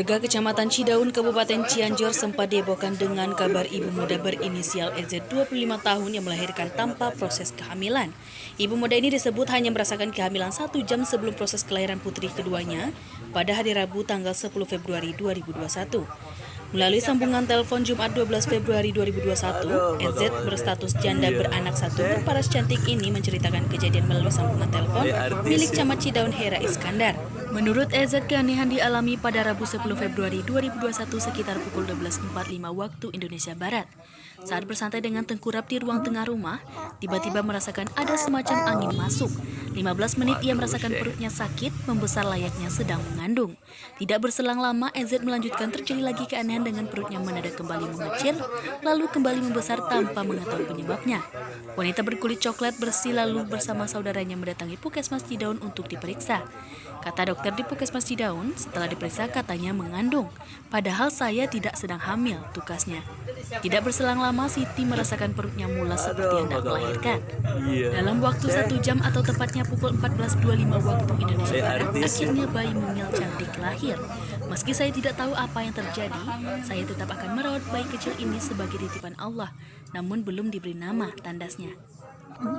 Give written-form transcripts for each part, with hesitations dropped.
Warga Kecamatan Cidaun, Kabupaten Cianjur sempat dihebohkan dengan kabar ibu muda berinisial EZ 25 tahun yang melahirkan tanpa proses kehamilan. Ibu muda ini disebut hanya merasakan kehamilan 1 jam sebelum proses kelahiran putri keduanya pada hari Rabu tanggal 10 Februari 2021. Melalui sambungan telepon Jumat 12 Februari 2021, EZ berstatus janda beranak 1 berparas cantik ini menceritakan kejadian melalui sambungan telepon milik Camat Cidaun Hera Iskandar. Menurut EZ, keanehan dialami pada Rabu 10 Februari 2021 sekitar pukul 12.45 waktu Indonesia Barat. Saat bersantai dengan tengkurap di ruang tengah rumah, tiba-tiba merasakan ada semacam angin masuk. 15 menit ia merasakan perutnya sakit, membesar layaknya sedang mengandung. Tidak berselang lama, EZ melanjutkan terjadi lagi keanehan dengan perutnya mendadak kembali mengecil, lalu kembali membesar tanpa mengetahui penyebabnya. Wanita berkulit coklat bersih lalu bersama saudaranya mendatangi Puskesmas Cidaun untuk diperiksa. Kata dokter di Puskesmas Cidaun, setelah diperiksa katanya mengandung. Padahal saya tidak sedang hamil, tukasnya. Tidak berselang lama, Siti merasakan perutnya mulas seperti hendak melahirkan. Dalam waktu 1 jam atau tepatnya pukul 14.25 waktu Indonesia Barat, akhirnya bayi mungil cantik lahir. Meski saya tidak tahu apa yang terjadi, saya tetap akan merawat bayi kecil ini sebagai titipan Allah, namun belum diberi nama, tandasnya.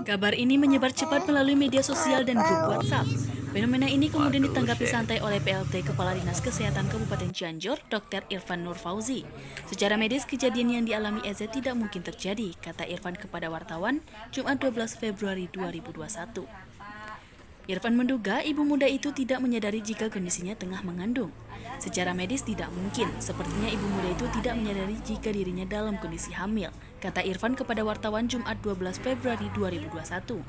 Kabar ini menyebar cepat melalui media sosial dan grup WhatsApp. Fenomena ini kemudian ditanggapi santai oleh PLT Kepala Dinas Kesehatan Kabupaten Cianjur, Dr. Irfan Nur Fauzi. Secara medis, kejadian yang dialami EZ tidak mungkin terjadi, kata Irfan kepada wartawan, Jumat 12 Februari 2021. Irfan menduga ibu muda itu tidak menyadari jika kondisinya tengah mengandung. Secara medis tidak mungkin, sepertinya ibu muda itu tidak menyadari jika dirinya dalam kondisi hamil, kata Irfan kepada wartawan Jumat 12 Februari 2021.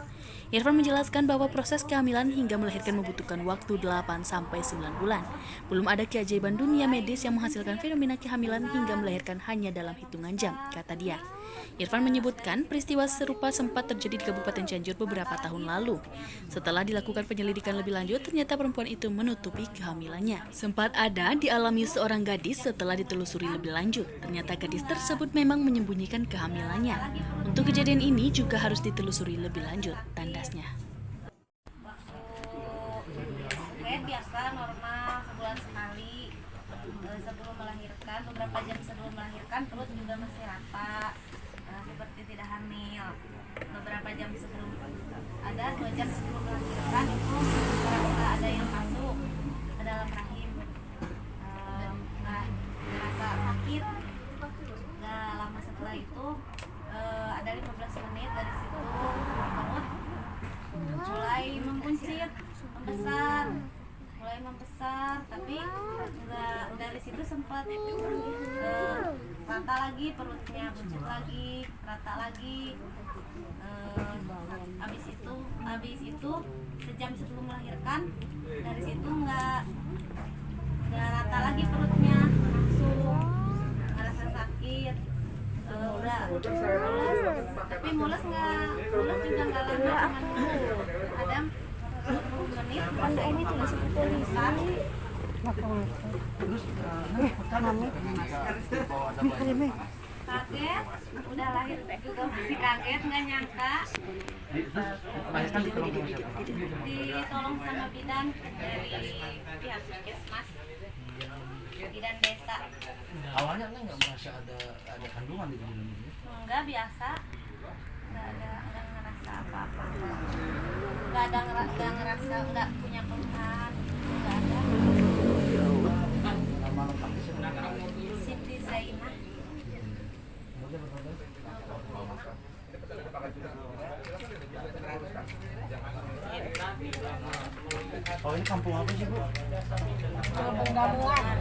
Irfan menjelaskan bahwa proses kehamilan hingga melahirkan membutuhkan waktu 8-9 bulan. Belum ada keajaiban dunia medis yang menghasilkan fenomena kehamilan hingga melahirkan hanya dalam hitungan jam, kata dia. Irfan menyebutkan peristiwa serupa sempat terjadi di Kabupaten Cianjur beberapa tahun lalu. Setelah dilakukan penyelidikan lebih lanjut, ternyata perempuan itu menutupi kehamilannya. Sempat ada dialami seorang gadis setelah ditelusuri lebih lanjut. Ternyata gadis tersebut memang menyembunyikan kehamilannya. Untuk kejadian ini juga harus ditelusuri lebih lanjut, tandasnya. Biasa normal sebulan sekali sebelum melahirkan, beberapa jam sebelum melahirkan perut juga masih rata, seperti tidak hamil. Beberapa jam sebelum, ada 2 jam sebelum melahirkan itu merasa ada yang masuk ke dalam rahim, merasa sakit. Nah, lama setelah itu ada 15 menit dari situ perut mulai membuncit, membesar, tapi dari situ sempat rata lagi perutnya, buncit lagi, rata lagi. Habis itu sejam sebelum melahirkan, dari situ nggak rata lagi perutnya, langsung ngerasa sakit. Tapi mules juga nggak lama, ada 10 menit pas ini tuh tulisan. Kaget, udah lahir juga masih kaget, nggak nyangka. Ditolong sama bidan dari pihak puskesmas, bidan desa. Awalnya nggak merasa ada kandungan di dalam ini? Enggak, biasa, nggak ngerasa apa-apa, nggak punya keluhan, nggak ada. Siti Zainah. Oh, ini kampung apa sih, Bu? Kampung Damuan.